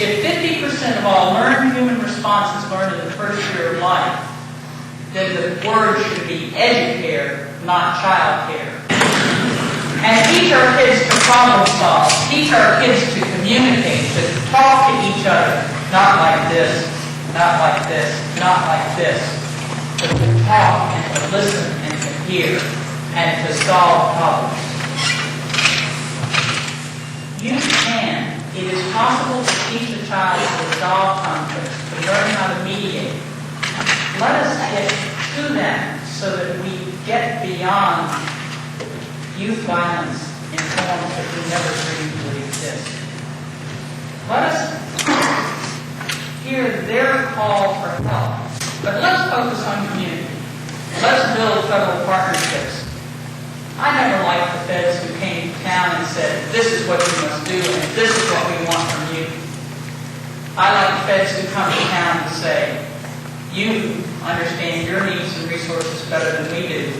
If 50% of all learned human responses learned in the first year of life, then the word should be educare, not child care. And teach our kids to problem solve. Teach our kids to communicate, to talk to each other. Not like this, not like this, not like this. But to talk and to listen and to hear and to solve problems. You can. It is possible to teach a child to resolve conflicts, to learn how to mediate. Let us get to that so that we get beyond youth violence in forms that we never dreamed would exist. Let us hear their call for help. But let's focus on community. Let's build federal partnerships. I never liked the feds who came to town and said, this is what you must do and this is what we want from you. I like feds who come to town and say, you understand your needs and resources better than we do.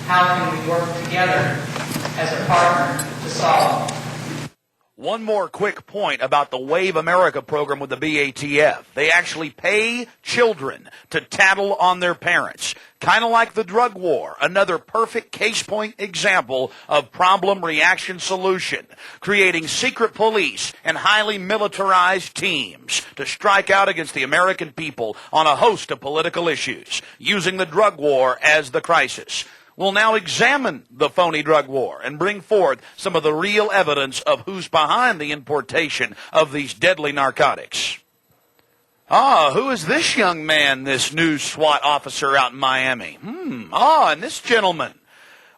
How can we work together as a partner to solve? One more quick point about the Wave America program with the BATF. They actually pay children to tattle on their parents. Kind of like the drug war. Another perfect case point example of problem reaction solution. Creating secret police and highly militarized teams to strike out against the American people on a host of political issues. Using the drug war as the crisis. We'll now examine the phony drug war and bring forth some of the real evidence of who's behind the importation of these deadly narcotics. Who is this young man, this new SWAT officer out in Miami? And this gentleman.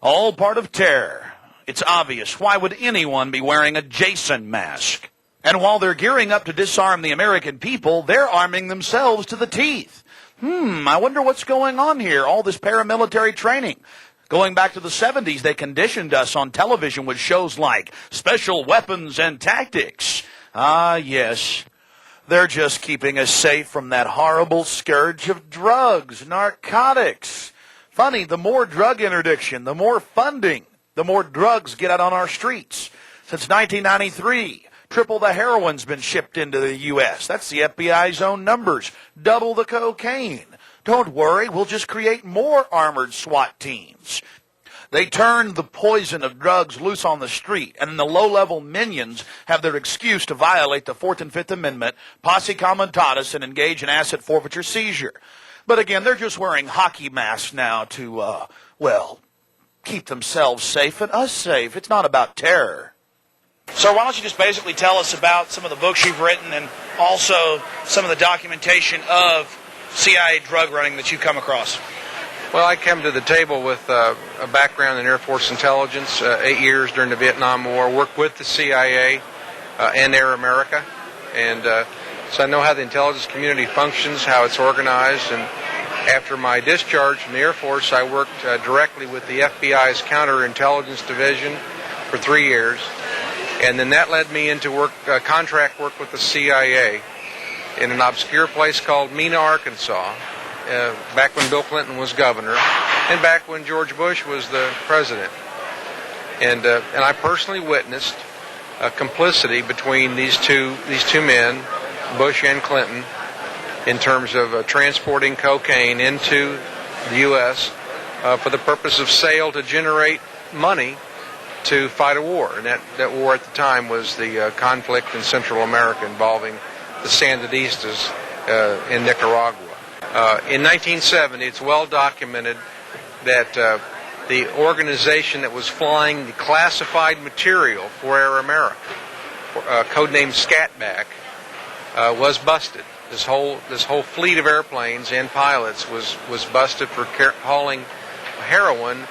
All part of terror. It's obvious. Why would anyone be wearing a Jason mask? And while they're gearing up to disarm the American people, they're arming themselves to the teeth. I wonder what's going on here, all this paramilitary training. Going back to the 70s, they conditioned us on television with shows like Special Weapons and Tactics. Yes. They're just keeping us safe from that horrible scourge of drugs, narcotics. Funny, the more drug interdiction, the more funding, the more drugs get out on our streets. Since 1993, triple the heroin's been shipped into the U.S. That's the FBI's own numbers. Double the cocaine. Don't worry, we'll just create more armored SWAT teams. They turn the poison of drugs loose on the street, and the low-level minions have their excuse to violate the 4th and 5th Amendment, posse comitatus, and engage in asset forfeiture seizure. But again, they're just wearing hockey masks now to, keep themselves safe and us safe. It's not about terror. So why don't you just basically tell us about some of the books you've written and also some of the documentation of CIA drug running that you've come across? Well, I came to the table with a background in Air Force intelligence, 8 years during the Vietnam War, worked with the CIA and Air America, and so I know how the intelligence community functions, how it's organized, and after my discharge from the Air Force, I worked directly with the FBI's counterintelligence division for 3 years, and then that led me into contract work with the CIA in an obscure place called Mena, Arkansas, back when Bill Clinton was governor, and back when George Bush was the president. And I personally witnessed a complicity between these two men, Bush and Clinton, in terms of transporting cocaine into the U.S. For the purpose of sale to generate money to fight a war. And that war at the time was the conflict in Central America involving the Sandinistas in Nicaragua. In 1970, it's well documented that the organization that was flying the classified material for Air America, codenamed Scatback, was busted. This whole fleet of airplanes and pilots was busted for hauling heroin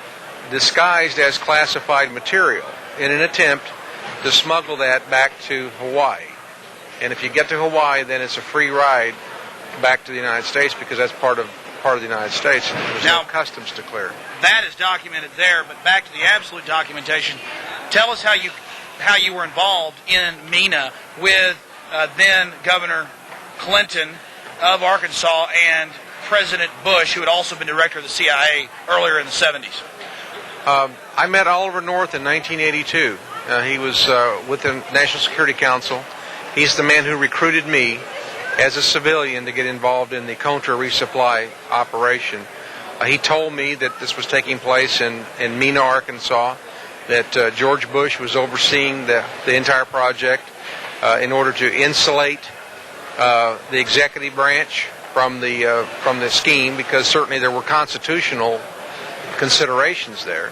disguised as classified material in an attempt to smuggle that back to Hawaii. And if you get to Hawaii, then it's a free ride back to the United States because that's part of the United States. There's no customs to clear. That is documented there, but back to the absolute documentation. Tell us how you were involved in Mena with then Governor Clinton of Arkansas and President Bush, who had also been director of the CIA earlier in the 70s. I met Oliver North in 1982. He was with the National Security Council. He's the man who recruited me as a civilian to get involved in the Contra resupply operation. He told me that this was taking place in Mena, Arkansas, that George Bush was overseeing the entire project in order to insulate the executive branch from the scheme, because certainly there were constitutional considerations there.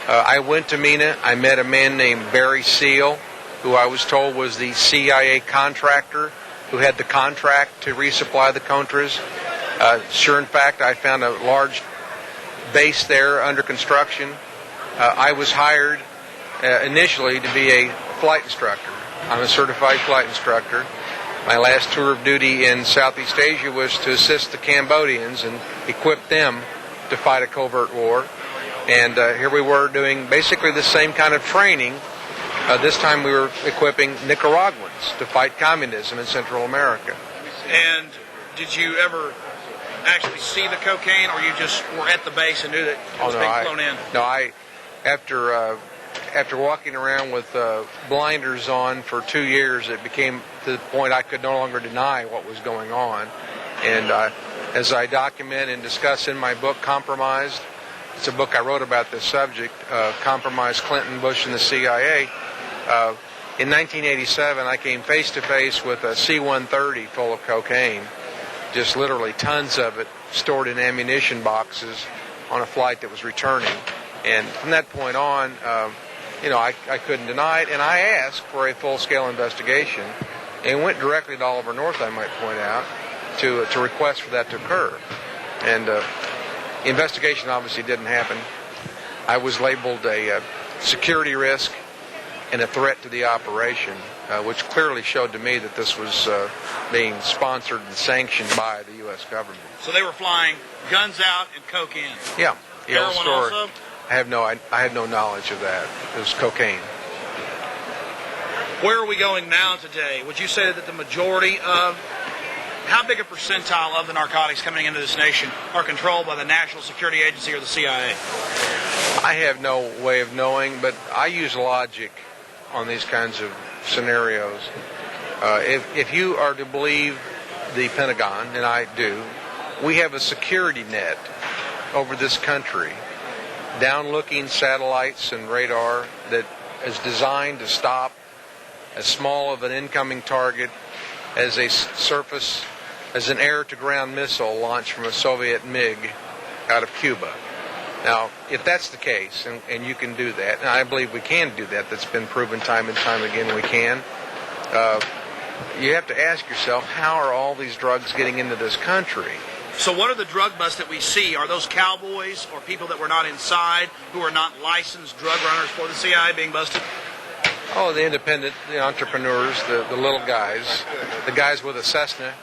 I went to Mena. I met a man named Barry Seal, who I was told was the CIA contractor who had the contract to resupply the Contras. Sure, in fact, I found a large base there under construction. I was hired initially to be a flight instructor. I'm a certified flight instructor. My last tour of duty in Southeast Asia was to assist the Cambodians and equip them to fight a covert war. And here we were doing basically the same kind of training. This time we were equipping Nicaraguans to fight communism in Central America. And did you ever actually see the cocaine, or you just were at the base and knew that it was being flown in? No, after walking around with blinders on for 2 years, it became to the point I could no longer deny what was going on. And as I document and discuss in my book, Compromised, it's a book I wrote about this subject, Compromise Clinton, Bush, and the CIA. In 1987, I came face to face with a C-130 full of cocaine, just literally tons of it stored in ammunition boxes on a flight that was returning. And from that point on, I couldn't deny it, and I asked for a full-scale investigation and went directly to Oliver North, I might point out, to request for that to occur. And the investigation obviously didn't happen. I was labeled a security risk and a threat to the operation, which clearly showed to me that this was being sponsored and sanctioned by the U.S. government. So they were flying guns out and coke in. Yeah. Heroin also? I had no knowledge of that. It was cocaine. Where are we going now today? Would you say that the majority of, how big a percentile of the narcotics coming into this nation are controlled by the National Security Agency or the CIA? I have no way of knowing, but I use logic on these kinds of scenarios. If you are to believe the Pentagon, and I do, we have a security net over this country, down-looking satellites and radar that is designed to stop as small of an incoming target as as an air-to-ground missile launched from a Soviet MiG out of Cuba. Now, if that's the case, and you can do that, and I believe we can do that, that's been proven time and time again we can, you have to ask yourself, how are all these drugs getting into this country? So what are the drug busts that we see? Are those cowboys or people that were not inside, who are not licensed drug runners for the CIA being busted? Oh, the independent, the entrepreneurs, the little guys, the guys with a Cessna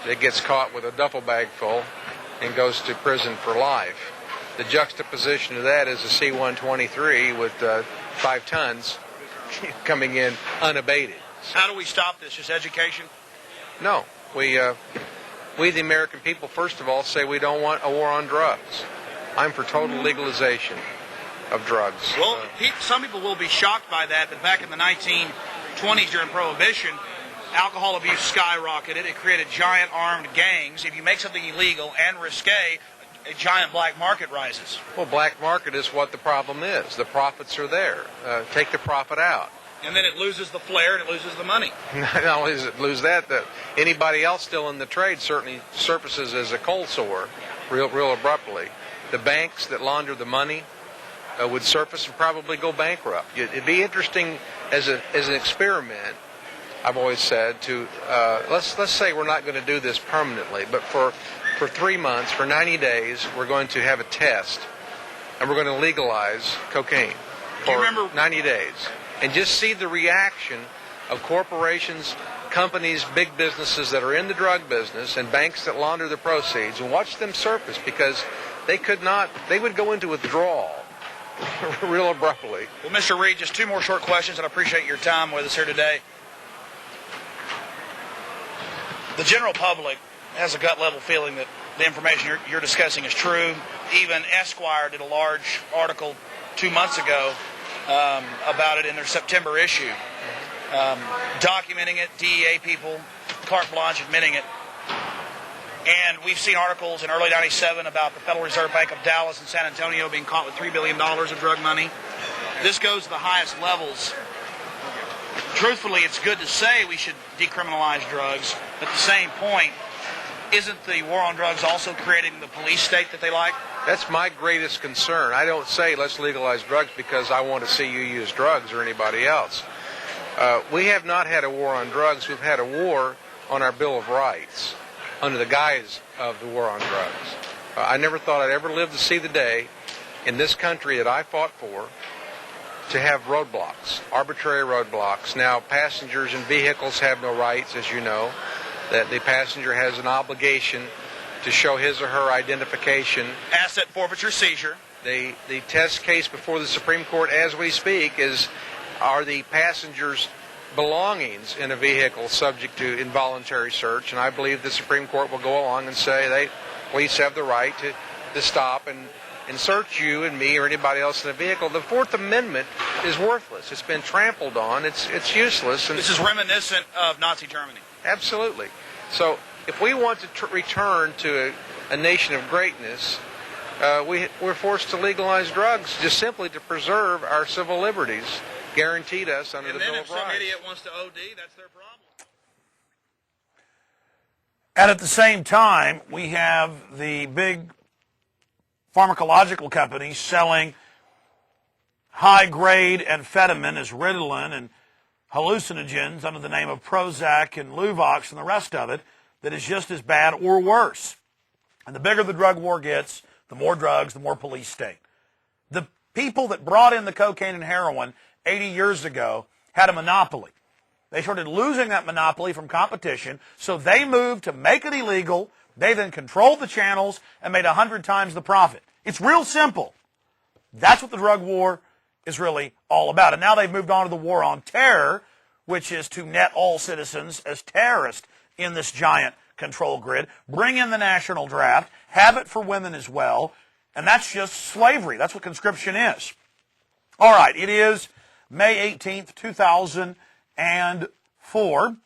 that gets caught with a duffel bag full and goes to prison for life. The juxtaposition to that is a C-123 with 5 tons coming in unabated. How do we stop this? Just education? No. We, the American people, first of all, say we don't want a war on drugs. I'm for total legalization of drugs. Well, some people will be shocked by that, but back in the 1920s during Prohibition, alcohol abuse skyrocketed. It created giant armed gangs. If you make something illegal and risque, a giant black market rises. Well, black market is what the problem is. The profits are there. Take the profit out. And then it loses the flair and it loses the money. Not only does it lose that anybody else still in the trade certainly surfaces as a cold sore real abruptly. The banks that launder the money would surface and probably go bankrupt. It'd be interesting as an experiment, I've always said, to let's say we're not going to do this permanently, but for 3 months, for 90 days, we're going to have a test, and we're going to legalize cocaine for 90 days. And just see the reaction of corporations, companies, big businesses that are in the drug business, and banks that launder the proceeds, and watch them surface, because they would go into withdrawal real abruptly. Well, Mr. Reed, just 2 more short questions, and I appreciate your time with us here today. The general public has a gut-level feeling that the information you're discussing is true. Even Esquire did a large article 2 months ago about it in their September issue. documenting it, DEA people, carte blanche admitting it. And we've seen articles in early 97 about the Federal Reserve Bank of Dallas and San Antonio being caught with $3 billion of drug money. This goes to the highest levels. Truthfully, it's good to say we should decriminalize drugs, but at the same point, isn't the war on drugs also creating the police state that they like? That's my greatest concern. I don't say let's legalize drugs because I want to see you use drugs or anybody else. We have not had a war on drugs. We've had a war on our Bill of Rights under the guise of the war on drugs. I never thought I'd ever live to see the day in this country that I fought for to have roadblocks, arbitrary roadblocks. Now, passengers in vehicles have no rights, as you know, that the passenger has an obligation to show his or her identification. Asset forfeiture, seizure. The test case before the Supreme Court as we speak are the passengers' belongings in a vehicle subject to involuntary search, and I believe the Supreme Court will go along and say police have the right to stop and search you and me or anybody else in the vehicle. The Fourth Amendment is worthless. It's been trampled on. It's useless. And this is reminiscent of Nazi Germany. Absolutely. So if we want to return to a nation of greatness, we're forced to legalize drugs just simply to preserve our civil liberties guaranteed us under the Bill of Rights. And then if some idiot wants to OD, that's their problem. And at the same time, we have the big pharmacological companies selling high-grade amphetamine as Ritalin and hallucinogens under the name of Prozac and Luvox and the rest of it that is just as bad or worse. And the bigger the drug war gets, the more drugs, the more police state. The people that brought in the cocaine and heroin 80 years ago had a monopoly. They started losing that monopoly from competition, so they moved to make it illegal. They then controlled the channels and made 100 times the profit. It's real simple. That's what the drug war is really all about. And now they've moved on to the war on terror, which is to net all citizens as terrorists in this giant control grid, bring in the national draft, have it for women as well, and that's just slavery. That's what conscription is. All right, it is May 18th, 2004.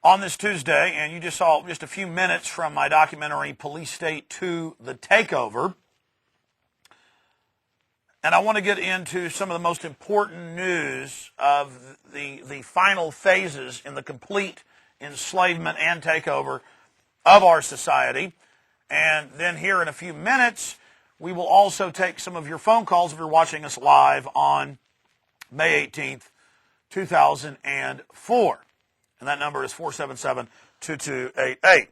On this Tuesday, and you just saw just a few minutes from my documentary, Police State 2, The Takeover. And I want to get into some of the most important news of the final phases in the complete enslavement and takeover of our society. And then here in a few minutes, we will also take some of your phone calls if you're watching us live on May 18th, 2004. And that number is 477-2288. And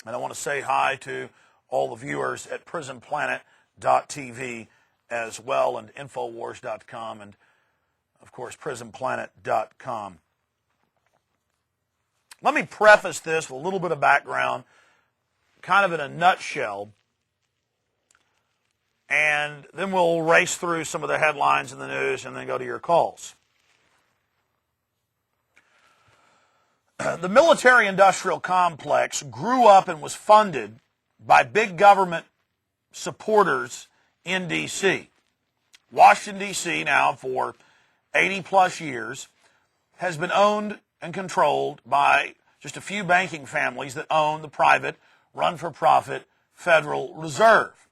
I want to say hi to all the viewers at PrisonPlanet.tv as well, and Infowars.com, and, of course, PrisonPlanet.com. Let me preface this with a little bit of background, kind of in a nutshell, and then we'll race through some of the headlines in the news and then go to your calls. The military-industrial complex grew up and was funded by big government supporters in D.C. Washington, D.C. now for 80-plus years has been owned and controlled by just a few banking families that own the private, run-for-profit Federal Reserve.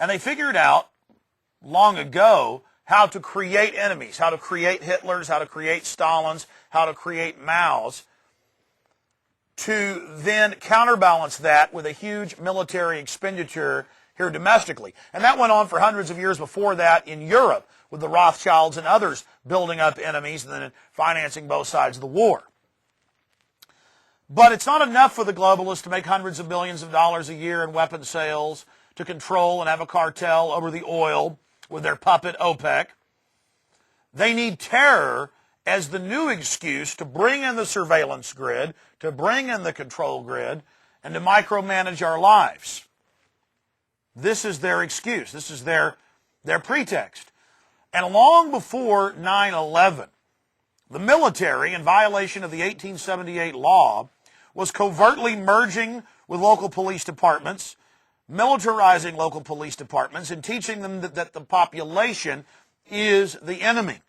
And they figured out long ago how to create enemies, how to create Hitlers, how to create Stalins, how to create Maos, to then counterbalance that with a huge military expenditure here domestically. And that went on for hundreds of years before that in Europe, with the Rothschilds and others building up enemies and then financing both sides of the war. But it's not enough for the globalists to make hundreds of billions of dollars a year in weapons sales, to control and have a cartel over the oil with their puppet OPEC. They need terror as the new excuse to bring in the surveillance grid, to bring in the control grid, and to micromanage our lives. This is their excuse. This is their pretext. And long before 9/11, the military, in violation of the 1878 law, was covertly merging with local police departments, militarizing local police departments, and teaching them that the population is the enemy.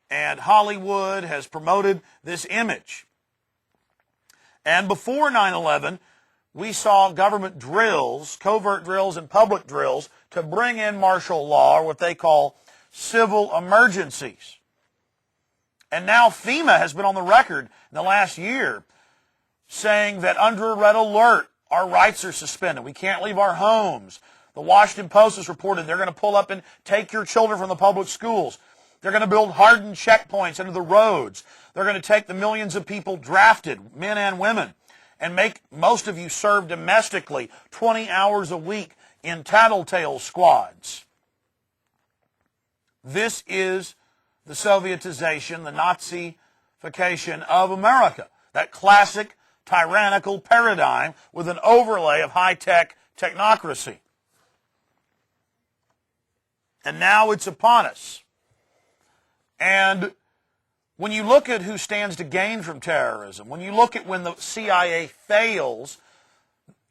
and Hollywood has promoted this image. And before 9/11, we saw government drills, covert drills and public drills, to bring in martial law, or what they call civil emergencies. And now FEMA has been on the record in the last year saying that under red alert, our rights are suspended. We can't leave our homes. The Washington Post has reported they're going to pull up and take your children from the public schools. They're going to build hardened checkpoints into the roads. They're going to take the millions of people drafted, men and women, and make most of you serve domestically 20 hours a week in tattletale squads. This is the Sovietization, the Nazification of America. That classic tyrannical paradigm with an overlay of high-tech technocracy. And now it's upon us. And when you look at who stands to gain from terrorism, when you look at when the CIA fails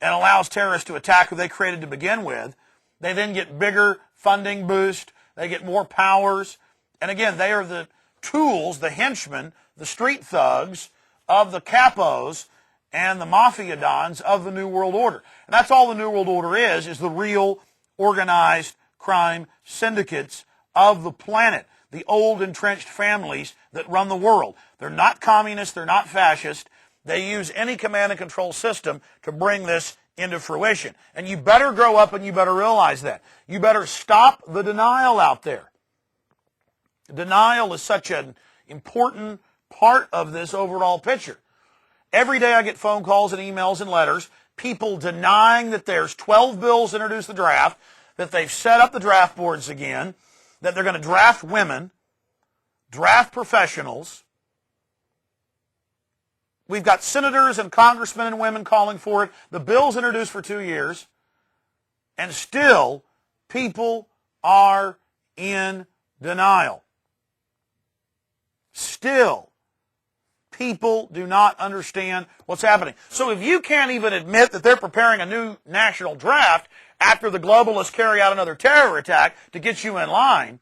and allows terrorists to attack who they created to begin with, they then get bigger funding boost, they get more powers, and again, they are the tools, the henchmen, the street thugs of the capos and the mafia dons of the New World Order. And that's all the New World Order is the real organized crime syndicates of the planet, the old entrenched families that run the world. They're not communists, they're not fascist. They use any command and control system to bring this into fruition. And you better grow up and you better realize that. You better stop the denial out there. Denial is such an important part of this overall picture. Every day I get phone calls and emails and letters, people denying that there's 12 bills to introduce the draft, that they've set up the draft boards again, that they're going to draft women, draft professionals. We've got senators and congressmen and women calling for it. The bill's introduced for 2 years, and still people are in denial. Still, people do not understand what's happening. So if you can't even admit that they're preparing a new national draft after the globalists carry out another terror attack to get you in line,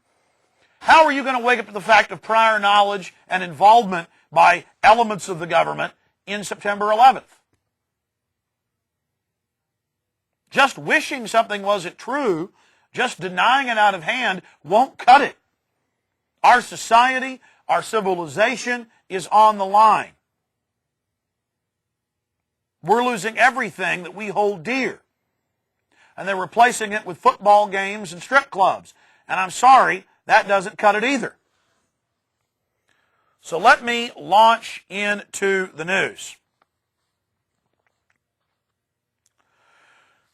how are you going to wake up to the fact of prior knowledge and involvement by elements of the government in September 11th? Just wishing something wasn't true, just denying it out of hand won't cut it. Our society, our civilization is on the line. We're losing everything that we hold dear. And they're replacing it with football games and strip clubs. And I'm sorry, that doesn't cut it either. So let me launch into the news.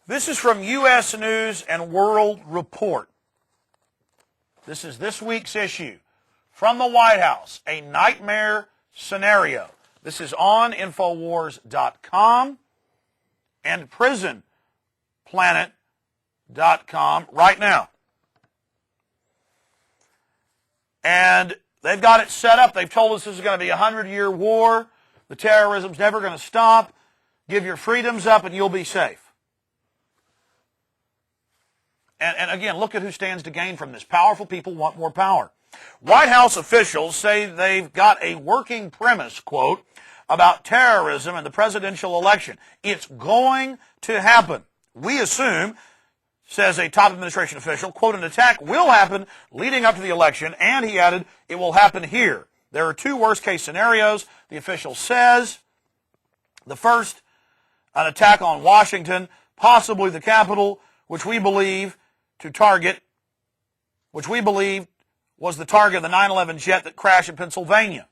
This is from U.S. News and World Report. This is this week's issue. From the White House, a nightmare scenario. This is on Infowars.com and PrisonPlanet.com right now. And they've got it set up. They've told us this is going to be a 100-year war. The terrorism's never going to stop. Give your freedoms up and you'll be safe. And again, look at who stands to gain from this. Powerful people want more power. White House officials say they've got a working premise, quote, about terrorism and the presidential election. It's going to happen. We assume, says a top administration official, quote, an attack will happen leading up to the election, and he added, it will happen here. There are two worst-case scenarios, the official says. The first, an attack on Washington, possibly the Capitol, which we believe was the target of the 9/11 jet that crashed in Pennsylvania.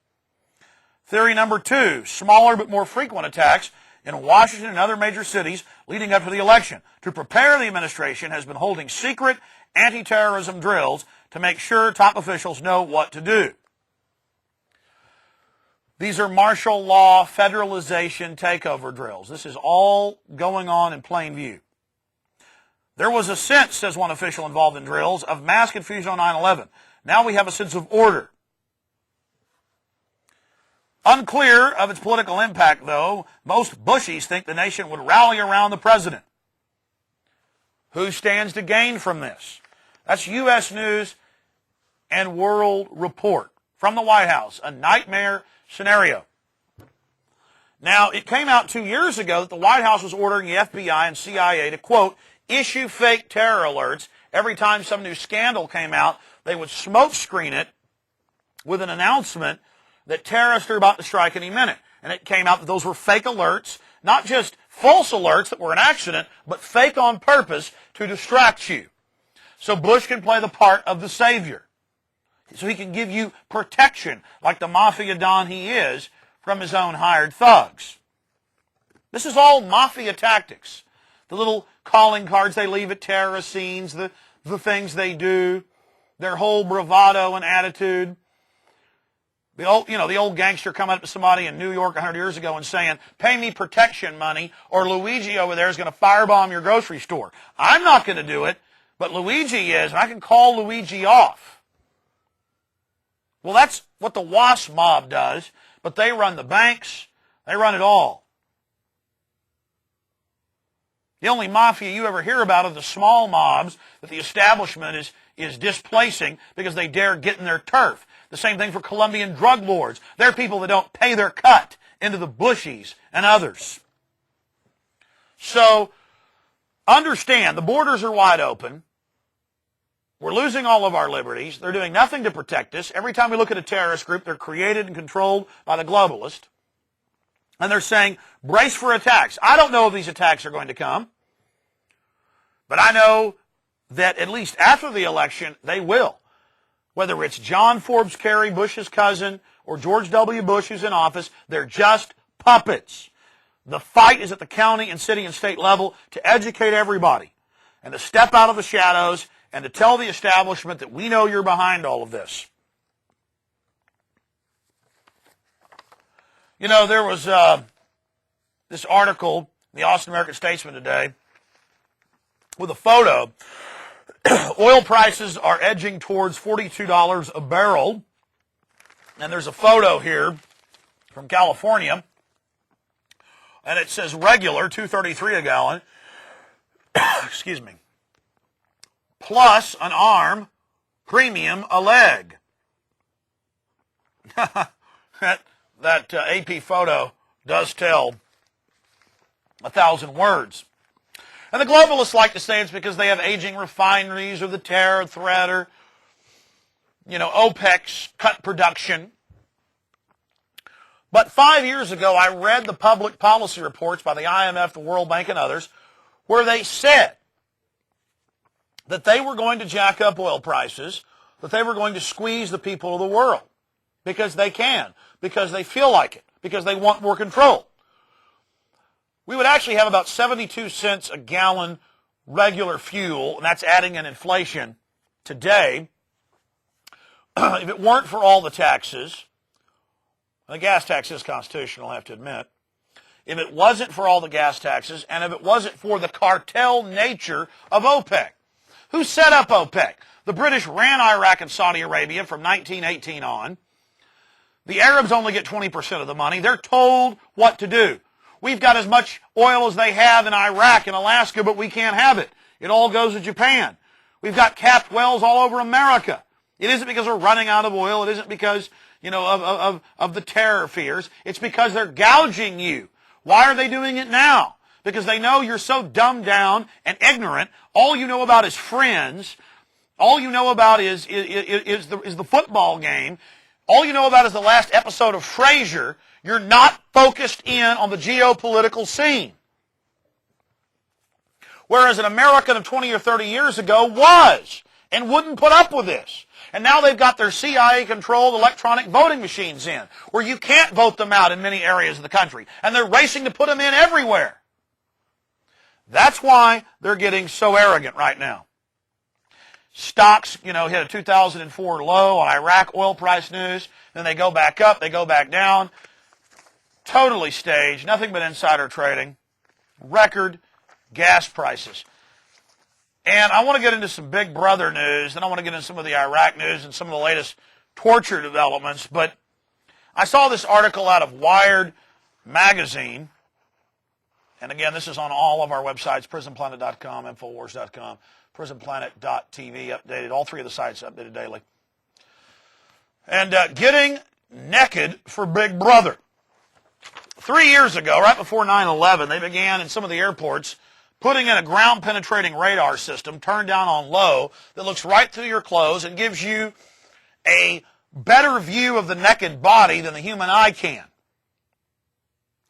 Theory number two, smaller but more frequent attacks in Washington and other major cities leading up to the election. To prepare, the administration has been holding secret anti-terrorism drills to make sure top officials know what to do. These are martial law, federalization, takeover drills. This is all going on in plain view. There was a sense, says one official involved in drills, of mass confusion on 9/11. Now we have a sense of order. Unclear of its political impact, though, most Bushies think the nation would rally around the president. Who stands to gain from this? That's U.S. News and World Report from the White House, a nightmare scenario. Now, it came out 2 years ago that the White House was ordering the FBI and CIA to, quote, issue fake terror alerts. Every time some new scandal came out, they would smoke screen it with an announcement that terrorists are about to strike any minute. And it came out that those were fake alerts, not just false alerts that were an accident, but fake on purpose to distract you. So Bush can play the part of the savior. So he can give you protection, like the mafia don he is, from his own hired thugs. This is all mafia tactics. The little calling cards they leave at terrorist scenes, the things they do, their whole bravado and attitude. The old gangster coming up to somebody in New York 100 years ago and saying, pay me protection money or Luigi over there is going to firebomb your grocery store. I'm not going to do it, but Luigi is, and I can call Luigi off. Well, that's what the WASP mob does, but they run the banks, they run it all. The only mafia you ever hear about are the small mobs that the establishment is displacing because they dare get in their turf. The same thing for Colombian drug lords. They're people that don't pay their cut into the Bushies and others. So, understand, the borders are wide open. We're losing all of our liberties. They're doing nothing to protect us. Every time we look at a terrorist group, they're created and controlled by the globalist. And they're saying, brace for attacks. I don't know if these attacks are going to come. But I know that at least after the election, they will. Whether it's John Forbes Kerry, Bush's cousin, or George W. Bush who's in office, they're just puppets. The fight is at the county and city and state level to educate everybody and to step out of the shadows and to tell the establishment that we know you're behind all of this. You know, there was this article in the Austin American-Statesman today with a photo. Oil prices are edging towards $42 a barrel. And there's a photo here from California. And it says regular, $2.33 a gallon. Excuse me. Plus an arm, premium, a leg. that AP photo does tell 1,000 words. And the globalists like to say it's because they have aging refineries or the terror threat or, OPEC's cut production. But 5 years ago, I read the public policy reports by the IMF, the World Bank, and others, where they said that they were going to jack up oil prices, that they were going to squeeze the people of the world because they can, because they feel like it, because they want more control. We would actually have about 72 cents a gallon regular fuel, and that's adding in inflation today. If it weren't for all the taxes, the gas tax is constitutional, I have to admit. If it wasn't for all the gas taxes, and if it wasn't for the cartel nature of OPEC. Who set up OPEC? The British ran Iraq and Saudi Arabia from 1918 on. The Arabs only get 20% of the money. They're told what to do. We've got as much oil as they have in Iraq and Alaska, but we can't have it. It all goes to Japan. We've got capped wells all over America. It isn't because we're running out of oil. It isn't because, of the terror fears. It's because they're gouging you. Why are they doing it now? Because they know you're so dumbed down and ignorant. All you know about is friends. All you know about is the football game. All you know about is the last episode of Frasier. You're not focused in on the geopolitical scene. Whereas an American of 20 or 30 years ago was and wouldn't put up with this. And now they've got their CIA-controlled electronic voting machines in, where you can't vote them out in many areas of the country. And they're racing to put them in everywhere. That's why they're getting so arrogant right now. Stocks, hit a 2004 low on Iraq oil price news. Then they go back up, they go back down. Totally staged, nothing but insider trading. Record gas prices. And I want to get into some Big Brother news, and I want to get into some of the Iraq news and some of the latest torture developments. But I saw this article out of Wired magazine. And again, this is on all of our websites, prisonplanet.com, infowars.com, prisonplanet.tv, updated. All three of the sites updated daily. and getting naked for Big Brother. 3 years ago, right before 9/11, they began in some of the airports putting in a ground-penetrating radar system turned down on low that looks right through your clothes and gives you a better view of the naked body than the human eye can.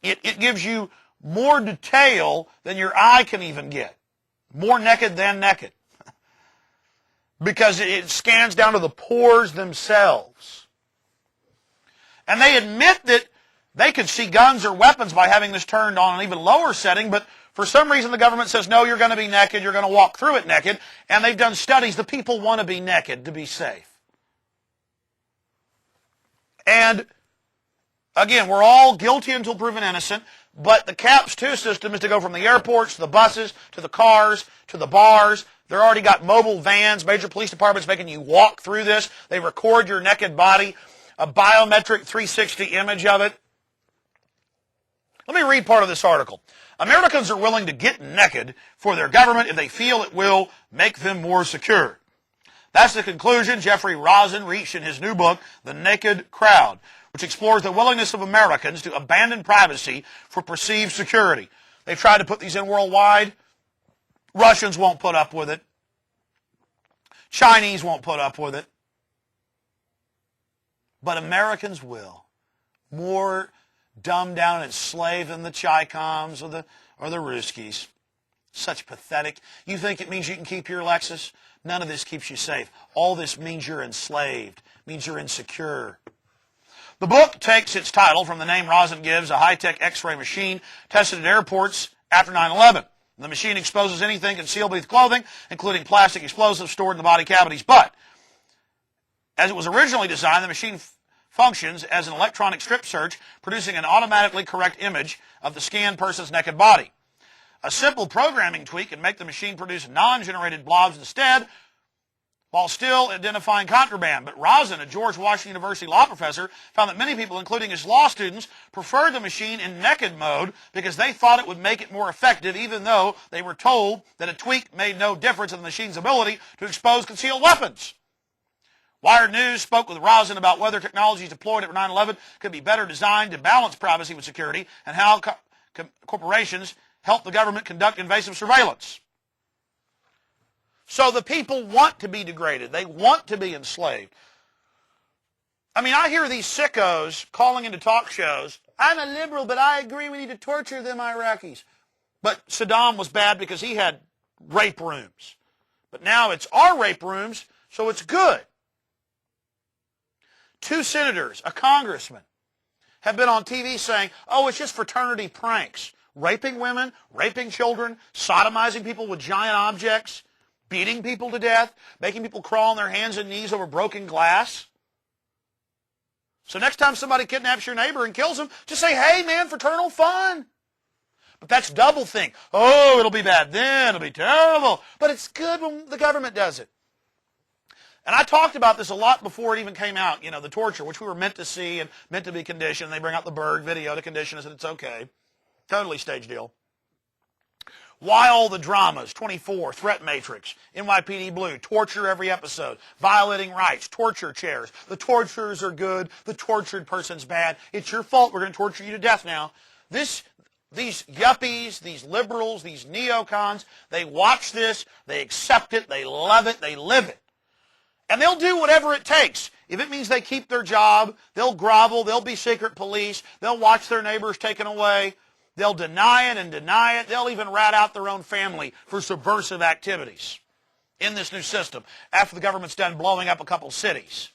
It gives you more detail than your eye can even get. More naked than naked. Because it scans down to the pores themselves. And they admit that they could see guns or weapons by having this turned on an even lower setting, but for some reason the government says, no, you're going to be naked, you're going to walk through it naked, and they've done studies. The people want to be naked to be safe. And again, we're all guilty until proven innocent, but the CAPS 2 system is to go from the airports to the buses to the cars to the bars. They've already got mobile vans, major police departments making you walk through this. They record your naked body, a biometric 360 image of it. Let me read part of this article. Americans are willing to get naked for their government if they feel it will make them more secure. That's the conclusion Jeffrey Rosen reached in his new book, The Naked Crowd, which explores the willingness of Americans to abandon privacy for perceived security. They've tried to put these in worldwide. Russians won't put up with it. Chinese won't put up with it. But Americans will. More dumbed down and enslaved than the Chi-Coms or the Ruskies. Such pathetic. You think it means you can keep your Lexus? None of this keeps you safe. All this means you're enslaved, means you're insecure. The book takes its title from the name Rosen gives, a high-tech X-ray machine tested at airports after 9/11. The machine exposes anything concealed beneath clothing, including plastic explosives stored in the body cavities. But as it was originally designed, the machine functions as an electronic strip search, producing an automatically correct image of the scanned person's naked body. A simple programming tweak can make the machine produce non-generated blobs instead, while still identifying contraband. But Rosen, a George Washington University law professor, found that many people, including his law students, preferred the machine in naked mode because they thought it would make it more effective, even though they were told that a tweak made no difference in the machine's ability to expose concealed weapons. Wired News spoke with Rosen about whether technologies deployed at 9/11 could be better designed to balance privacy with security and how corporations help the government conduct invasive surveillance. So the people want to be degraded. They want to be enslaved. I mean, I hear these sickos calling into talk shows, I'm a liberal, but I agree we need to torture them Iraqis. But Saddam was bad because he had rape rooms. But now it's our rape rooms, so it's good. 2 senators, a congressman, have been on TV saying, oh, it's just fraternity pranks. Raping women, raping children, sodomizing people with giant objects, beating people to death, making people crawl on their hands and knees over broken glass. So next time somebody kidnaps your neighbor and kills him, just say, hey, man, fraternal fun. But that's double think. Oh, it'll be bad then, it'll be terrible. But it's good when the government does it. And I talked about this a lot before it even came out, you know, the torture, which we were meant to see and meant to be conditioned. They bring out the Berg video to condition us and it's okay. Totally stage deal. Why all the dramas? 24, Threat Matrix, NYPD Blue, torture every episode, violating rights, torture chairs. The torturers are good, the tortured person's bad. It's your fault, we're going to torture you to death now. These yuppies, these liberals, these neocons, they watch this, they accept it, they love it, they live it. And they'll do whatever it takes. If it means they keep their job, they'll grovel, they'll be secret police, they'll watch their neighbors taken away. They'll deny it and deny it. They'll even rat out their own family for subversive activities in this new system after the government's done blowing up a couple cities.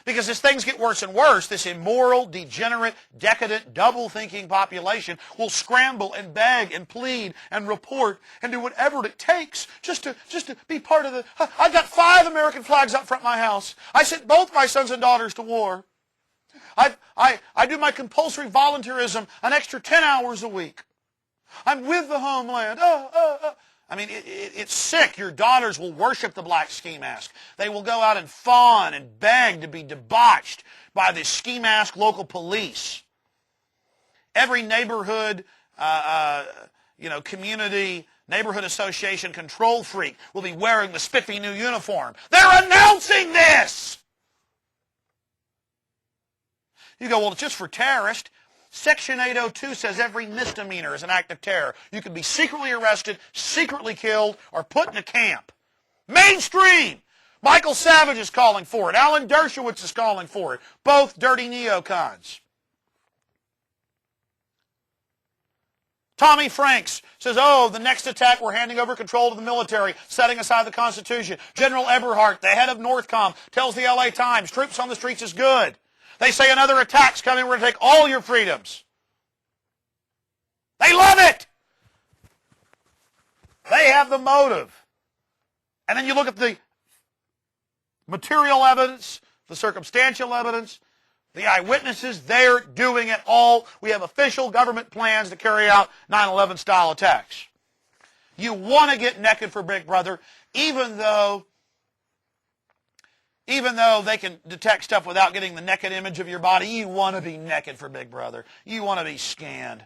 Because as things get worse and worse, this immoral, degenerate, decadent, double-thinking population will scramble and beg and plead and report and do whatever it takes just to be part of the... I've got 5 American flags up front of my house. I sent both my sons and daughters to war. I do my compulsory volunteerism an extra 10 hours a week. I'm with the homeland. I mean, it's sick. Your daughters will worship the black ski mask. They will go out and fawn and beg to be debauched by the ski mask local police. Every neighborhood, community, neighborhood association control freak will be wearing the spiffy new uniform. They're announcing this! You go, well, it's just for terrorists. Section 802 says every misdemeanor is an act of terror. You can be secretly arrested, secretly killed, or put in a camp. Mainstream! Michael Savage is calling for it. Alan Dershowitz is calling for it. Both dirty neocons. Tommy Franks says, oh, the next attack, we're handing over control to the military, setting aside the Constitution. General Eberhart, the head of Northcom, tells the LA Times, troops on the streets is good. They say another attack's coming, we're going to take all your freedoms. They love it! They have the motive. And then you look at the material evidence, the circumstantial evidence, the eyewitnesses, they're doing it all. We have official government plans to carry out 9/11 style attacks. You want to get naked for Big Brother, even though they can detect stuff without getting the naked image of your body. You want to be naked for Big Brother. You want to be scanned.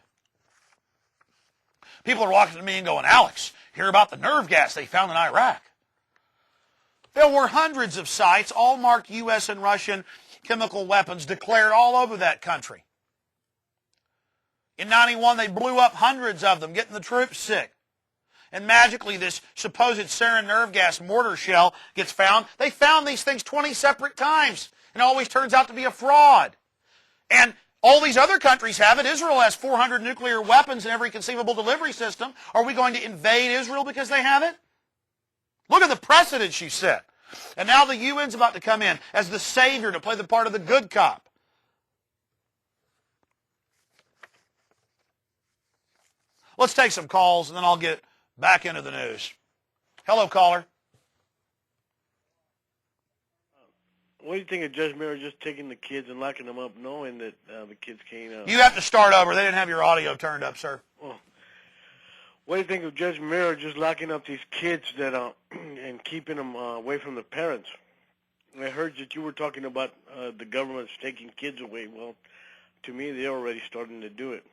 People are walking to me and going, Alex, hear about the nerve gas they found in Iraq. There were hundreds of sites, all marked U.S. and Russian chemical weapons, declared all over that country. In 91, they blew up hundreds of them, getting the troops sick. And magically, this supposed sarin nerve gas mortar shell gets found. They found these things 20 separate times, and it always turns out to be a fraud. And all these other countries have it. Israel has 400 nuclear weapons in every conceivable delivery system. Are we going to invade Israel because they have it? Look at the precedent you set. And now the UN's about to come in as the savior to play the part of the good cop. Let's take some calls, and then I'll get back into the news. Hello, caller. What do you think of Judge Miller just taking the kids and locking them up, knowing that the kids can't... You have to start over. They didn't have your audio turned up, sir. Well, what do you think of Judge Miller just locking up these kids that and keeping them away from the parents? I heard that you were talking about the government's taking kids away. Well, to me, they're already starting to do it.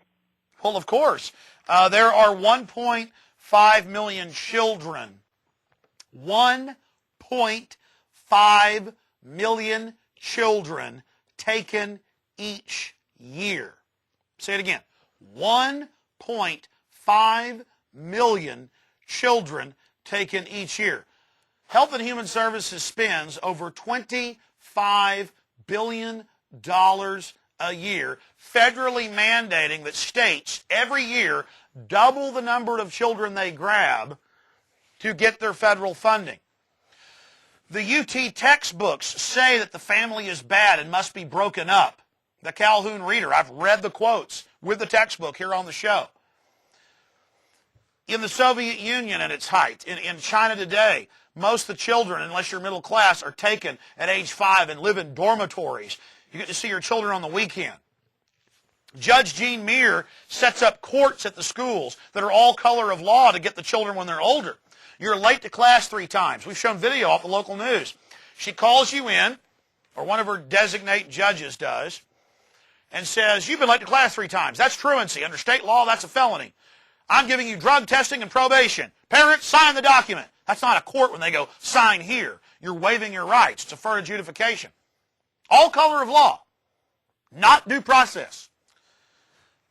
Well, of course. There are 1.5 million children. 1.5 million children taken each year. Say it again. 1.5 million children taken each year. Health and Human Services spends over $25 billion a year federally mandating that states every year double the number of children they grab to get their federal funding. The UT textbooks say that the family is bad and must be broken up. The Calhoun Reader, I've read the quotes with the textbook here on the show. In the Soviet Union at its height, in China today, most of the children, unless you're middle class, are taken at age 5 and live in dormitories. You get to see your children on the weekend. Judge Gene Muir sets up courts at the schools that are all color of law to get the children when they're older. You're late to class 3 times. We've shown video off the local news. She calls you in, or one of her designate judges does, and says, you've been late to class 3 times. That's truancy. Under state law, that's a felony. I'm giving you drug testing and probation. Parents, sign the document. That's not a court when they go, sign here. You're waiving your rights. It's deferred adjudication. All color of law. Not due process.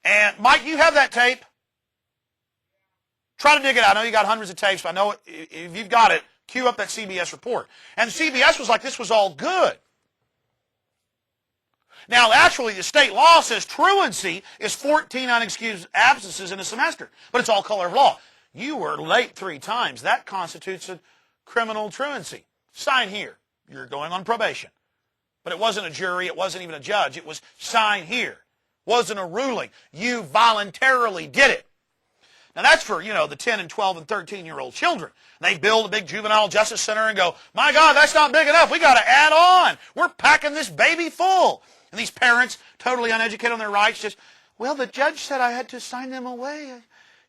And, Mike, you have that tape. Try to dig it out. I know you got hundreds of tapes, but I know if you've got it, cue up that CBS report. And CBS was like, this was all good. Now, actually, the state law says truancy is 14 unexcused absences in a semester, but it's all color of law. You were late 3 times. That constitutes a criminal truancy. Sign here. You're going on probation. But it wasn't a jury. It wasn't even a judge. It was sign here. Wasn't a ruling. You voluntarily did it. Now, that's for, the 10 and 12 and 13-year-old children. They build a big juvenile justice center and go, my God, that's not big enough. We got to add on. We're packing this baby full. And these parents, totally uneducated on their rights, just, well, the judge said I had to sign them away.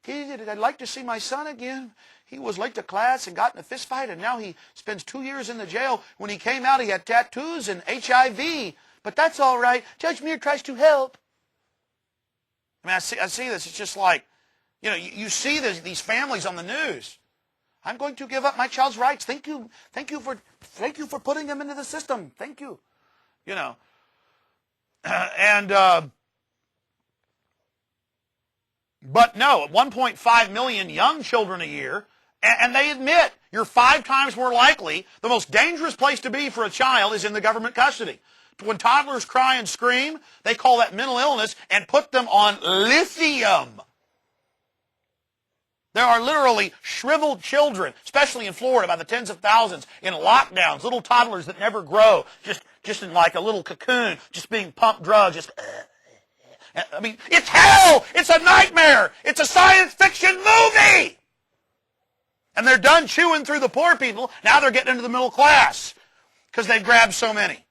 I'd like to see my son again. He was late to class and got in a fist fight, and now he spends 2 years in the jail. When he came out, he had tattoos and HIV. But that's all right. Judge Muir tries to help. I mean, I see this. It's just like, you see these families on the news. I'm going to give up my child's rights. Thank you for putting them into the system. Thank you. But no, 1.5 million young children a year, and they admit you're 5 times more likely. The most dangerous place to be for a child is in the government custody. When toddlers cry and scream, they call that mental illness and put them on lithium. There are literally shriveled children, especially in Florida, by the tens of thousands, in lockdowns, little toddlers that never grow, just in like a little cocoon, just being pumped drugs, I mean, it's hell! It's a nightmare! It's a science fiction movie! And they're done chewing through the poor people. Now they're getting into the middle class because they've grabbed so many.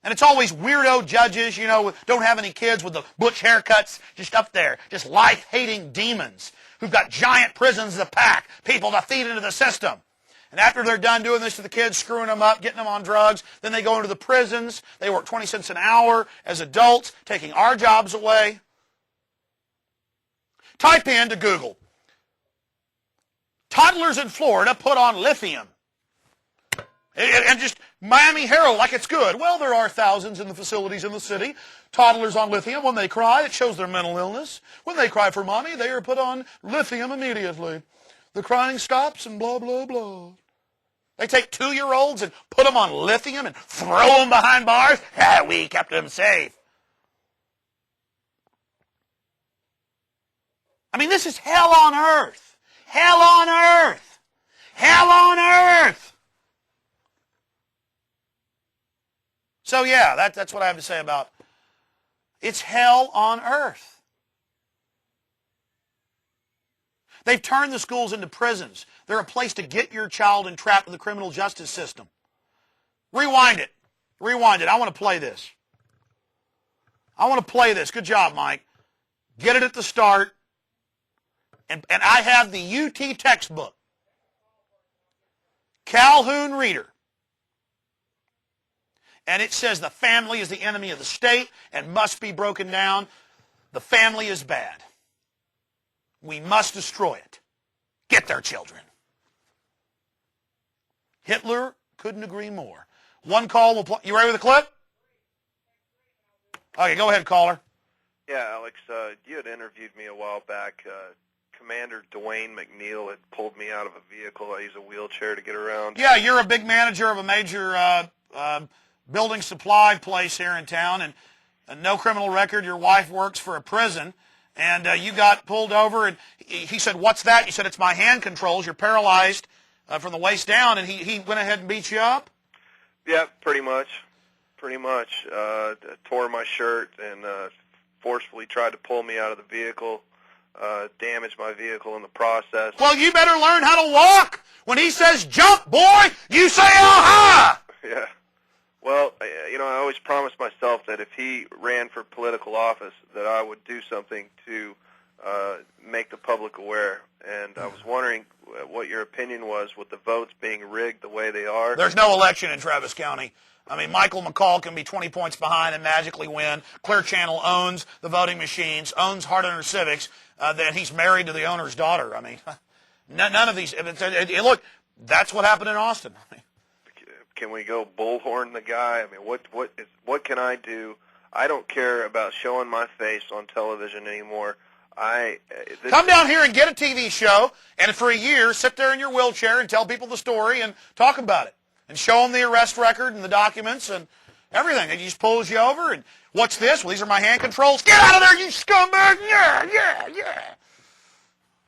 And it's always weirdo judges, don't have any kids with the butch haircuts, just up there, just life-hating demons who've got giant prisons to pack, people to feed into the system. And after they're done doing this to the kids, screwing them up, getting them on drugs, then they go into the prisons. They work 20 cents an hour as adults, taking our jobs away. Type into Google, toddlers in Florida put on lithium. And just Miami Herald like it's good. Well, there are thousands in the facilities in the city. Toddlers on lithium. When they cry, it shows their mental illness. When they cry for mommy, they are put on lithium immediately. The crying stops and blah, blah, blah. They take 2-year-olds and put them on lithium and throw them behind bars. We kept them safe. I mean, this is hell on earth. Hell on earth. Hell on earth. So yeah, that's what I have to say about it's hell on earth. They've turned the schools into prisons. They're a place to get your child entrapped in the criminal justice system. Rewind it. Rewind it. I want to play this. I want to play this. Good job, Mike. Get it at the start. And I have the UT textbook. Calhoun Reader. And it says the family is the enemy of the state and must be broken down. The family is bad. We must destroy it. Get their children. Hitler couldn't agree more. One call will play. You ready with the clip? Okay, go ahead, caller. Yeah, Alex, you had interviewed me a while back. Commander Dwayne McNeil had pulled me out of a vehicle. I use a wheelchair to get around. Yeah, you're a big manager of a major building supply place here in town, and no criminal record. Your wife works for a prison, and you got pulled over, and he said, "What's that?" You said, "It's my hand controls. You're paralyzed from the waist down," and he went ahead and beat you up? Yeah, pretty much. Tore my shirt and forcefully tried to pull me out of the vehicle, damaged my vehicle in the process. Well, you better learn how to walk. When he says jump, boy, you say aha! Yeah. Well, I always promised myself that if he ran for political office, that I would do something to make the public aware. And I was wondering what your opinion was with the votes being rigged the way they are. There's no election in Travis County. I mean, Michael McCall can be 20 points behind and magically win. Clear Channel owns the voting machines, owns Hard Owner Civics, that he's married to the owner's daughter. I mean, none of these. Look, that's what happened in Austin. Can we go bullhorn the guy? I mean, what can I do? I don't care about showing my face on television anymore. Come down here and get a TV show, and for a year, sit there in your wheelchair and tell people the story and talk about it. And show them the arrest record and the documents and everything. And he just pulls you over, and what's this? Well, these are my hand controls. Get out of there, you scumbag! Yeah.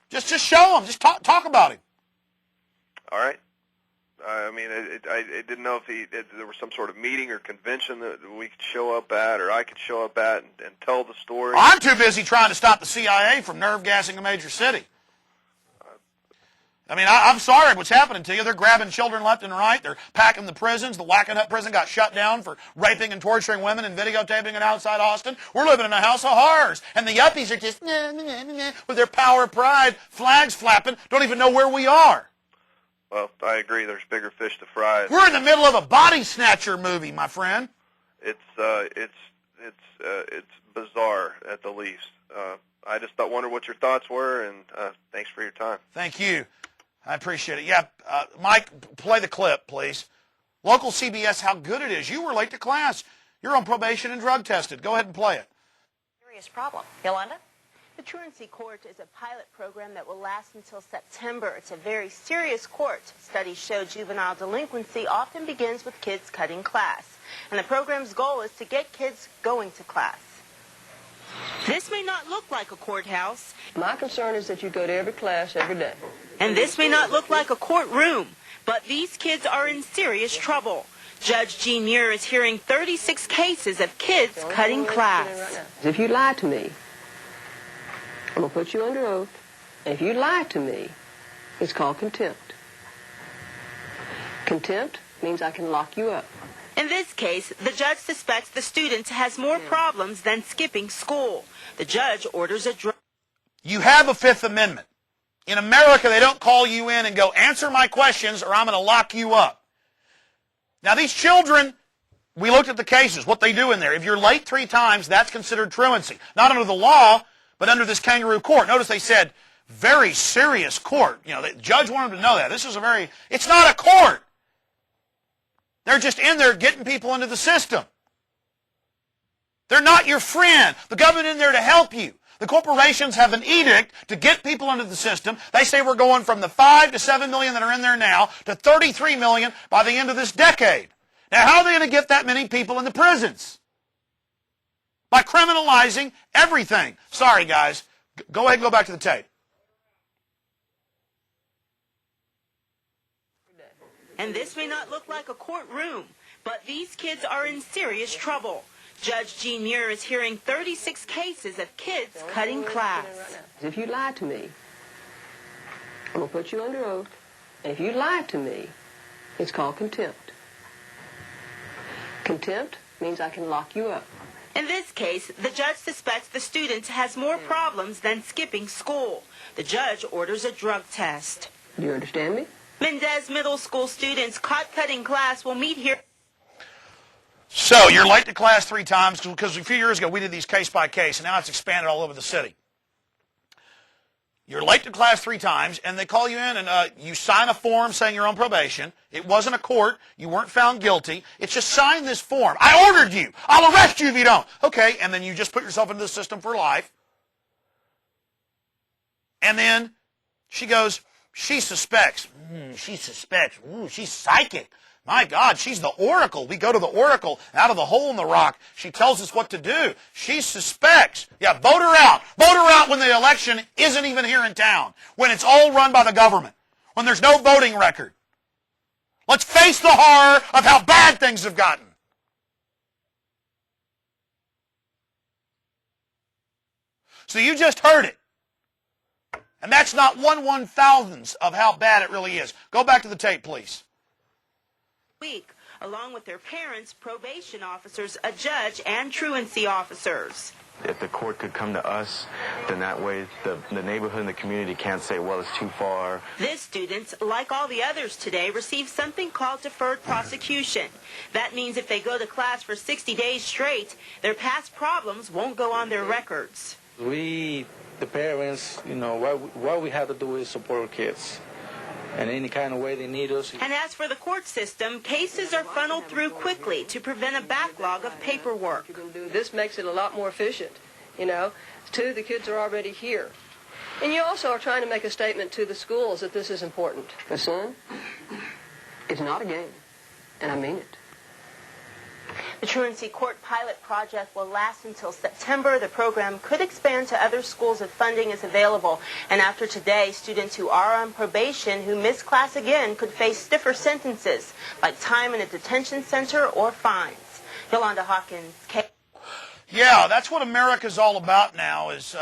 Just show him. Just talk about him. All right. I mean, I didn't know if there was some sort of meeting or convention that we could show up at, or I could show up at and tell the story. I'm too busy trying to stop the CIA from nerve gassing a major city. I mean, I'm sorry what's happening to you. They're grabbing children left and right. They're packing the prisons. The Wackenhut prison got shut down for raping and torturing women and videotaping it outside Austin. We're living in a house of horrors. And the yuppies are just, with their power of pride, flags flapping, don't even know where we are. Well, I agree. There's bigger fish to fry. We're in the middle of a body snatcher movie, my friend. It's bizarre at the least. I just wondered what your thoughts were, and thanks for your time. Thank you. I appreciate it. Yeah, Mike, play the clip, please. Local CBS, how good it is. You were late to class. You're on probation and drug tested. Go ahead and play it. Serious problem. Yolanda? The Truancy Court is a pilot program that will last until September. It's a very serious court. Studies show juvenile delinquency often begins with kids cutting class. And the program's goal is to get kids going to class. This may not look like a courthouse. My concern is that you go to every class every day. And this may not look like a courtroom. But these kids are in serious trouble. Judge Jean Muir is hearing 36 cases of kids cutting class. If you lie to me, I'm going to put you under oath. And if you lie to me, it's called contempt. Contempt means I can lock you up. In this case, the judge suspects the student has more problems than skipping school. The judge orders a drug. You have a Fifth Amendment. In America, they don't call you in and go, answer my questions or I'm going to lock you up. Now, these children, we looked at the cases, what they do in there. If you're late 3 times, that's considered truancy. Not under the law, but under this kangaroo court. Notice they said, very serious court. You know, the judge wanted them to know that. It's not a court. They're just in there getting people into the system. They're not your friend. The government in there to help you. The corporations have an edict to get people into the system. They say we're going from the 5 to 7 million that are in there now to 33 million by the end of this decade. Now, how are they going to get that many people in the prisons? By criminalizing everything. Sorry, guys. Go ahead and go back to the tape. And this may not look like a courtroom, but these kids are in serious trouble. Judge Jean Muir is hearing 36 cases of kids cutting class. If you lie to me, I'm going to put you under oath. And if you lie to me, it's called contempt. Contempt means I can lock you up. In this case, the judge suspects the student has more problems than skipping school. The judge orders a drug test. Do you understand me? Mendez Middle School students caught cutting class will meet here. So, you're late to class 3 times because a few years ago we did these case by case, and now it's expanded all over the city. You're late to class 3 times, and they call you in, and you sign a form saying you're on probation. It wasn't a court. You weren't found guilty. It's just sign this form. I ordered you. I'll arrest you if you don't. Okay, and then you just put yourself into the system for life. And then she goes, she suspects. She suspects. Ooh, she's psychic. My God, she's the oracle. We go to the oracle out of the hole in the rock. She tells us what to do. She suspects. Yeah, vote her out. Vote her out when the election isn't even here in town. When it's all run by the government. When there's no voting record. Let's face the horror of how bad things have gotten. So you just heard it. And that's not 1/1000th of how bad it really is. Go back to the tape, please. Week, along with their parents, probation officers, a judge, and truancy officers. If the court could come to us, then that way the neighborhood and the community can't say, well, it's too far. This student, like all the others today, received something called deferred prosecution. That means if they go to class for 60 days straight, their past problems won't go on their records. We, the parents, what we have to do is support our kids. And any kind of way they need us. And as for the court system, cases are funneled through quickly to prevent a backlog of paperwork. This makes it a lot more efficient, Two, the kids are already here. And you also are trying to make a statement to the schools that this is important. But son, it's not a game, and I mean it. The Truancy Court pilot project will last until September. The program could expand to other schools if funding is available. And after today, students who are on probation who miss class again could face stiffer sentences, like time in a detention center or fines. Yolanda Hawkins. Yeah, that's what America's all about now is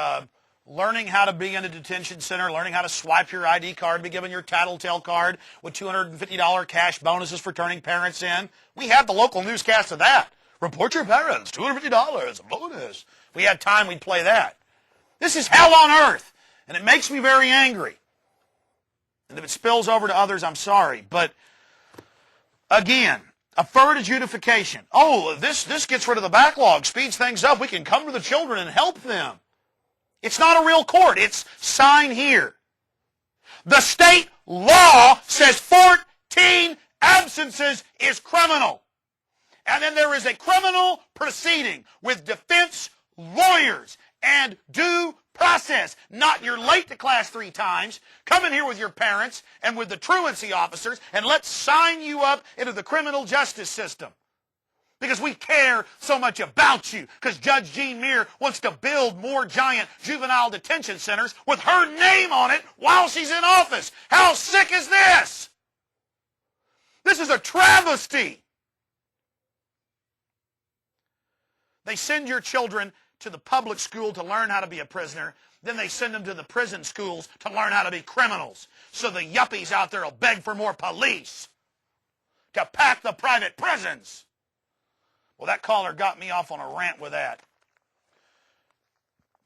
learning how to be in a detention center, learning how to swipe your ID card, be given your tattletale card with $250 cash bonuses for turning parents in. We have the local newscast of that. Report your parents, $250, a bonus. If we had time, we'd play that. This is hell on earth, and it makes me very angry. And if it spills over to others, I'm sorry. But, again, deferred adjudication. Oh, this gets rid of the backlog, speeds things up. We can come to the children and help them. It's not a real court. It's sign here. The state law says 14 absences is criminal. And then there is a criminal proceeding with defense lawyers and due process. Not you're late to class 3 times. Come in here with your parents and with the truancy officers and let's sign you up into the criminal justice system. Because we care so much about you. Because Judge Jean Muir wants to build more giant juvenile detention centers with her name on it while she's in office. How sick is this? This is a travesty. They send your children to the public school to learn how to be a prisoner. Then they send them to the prison schools to learn how to be criminals. So the yuppies out there will beg for more police to pack the private prisons. Well, that caller got me off on a rant with that.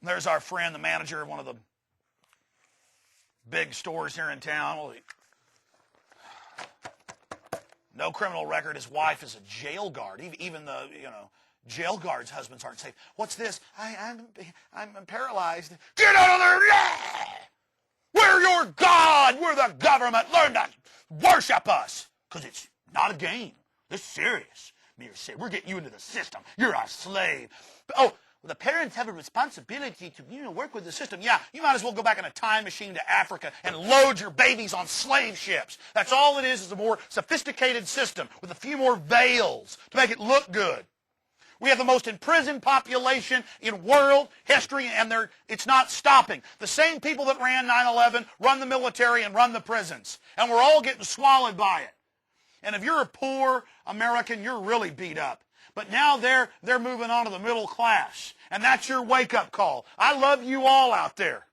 There's our friend, the manager of one of the big stores here in town. Well, no criminal record. His wife is a jail guard. Even the, jail guards' husbands aren't safe. What's this? I'm paralyzed. Get out of there! We're your God. We're the government. Learn to worship us. Because it's not a game. It's serious. We're getting you into the system. You're a slave. Oh, the parents have a responsibility to, work with the system. Yeah, you might as well go back in a time machine to Africa and load your babies on slave ships. That's all it is a more sophisticated system with a few more veils to make it look good. We have the most imprisoned population in world history, and it's not stopping. The same people that ran 9/11 run the military and run the prisons, and we're all getting swallowed by it. And if you're a poor American, you're really beat up. But now they're moving on to the middle class. And that's your wake-up call. I love you all out there.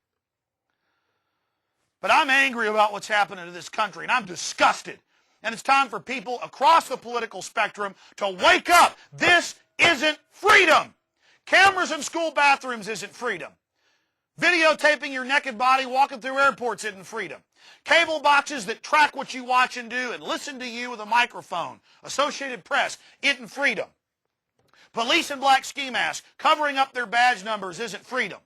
But I'm angry about what's happening to this country, and I'm disgusted. And it's time for people across the political spectrum to wake up. This isn't freedom. Cameras in school bathrooms isn't freedom. Videotaping your naked body walking through airports isn't freedom. Cable boxes that track what you watch and do and listen to you with a microphone, Associated Press, isn't freedom. Police in black ski masks covering up their badge numbers isn't freedom.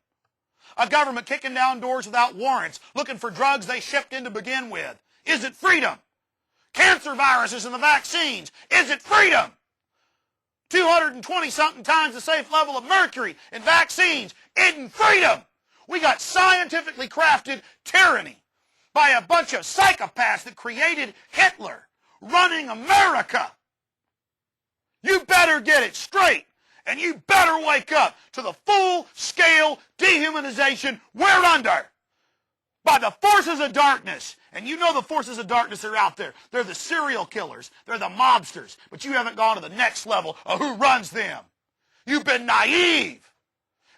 A government kicking down doors without warrants, looking for drugs they shipped in to begin with, isn't freedom. Cancer viruses and the vaccines isn't freedom. 220-something times the safe level of mercury in vaccines isn't freedom. We got scientifically crafted tyranny by a bunch of psychopaths that created Hitler running America. You better get it straight, and you better wake up to the full-scale dehumanization we're under by the forces of darkness. And you know the forces of darkness are out there. They're the serial killers. They're the mobsters. But you haven't gone to the next level of who runs them. You've been naive.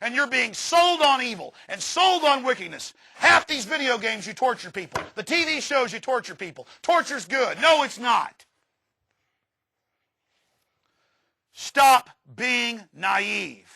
And you're being sold on evil and sold on wickedness. Half these video games, you torture people. The TV shows, you torture people. Torture's good. No, it's not. Stop being naive.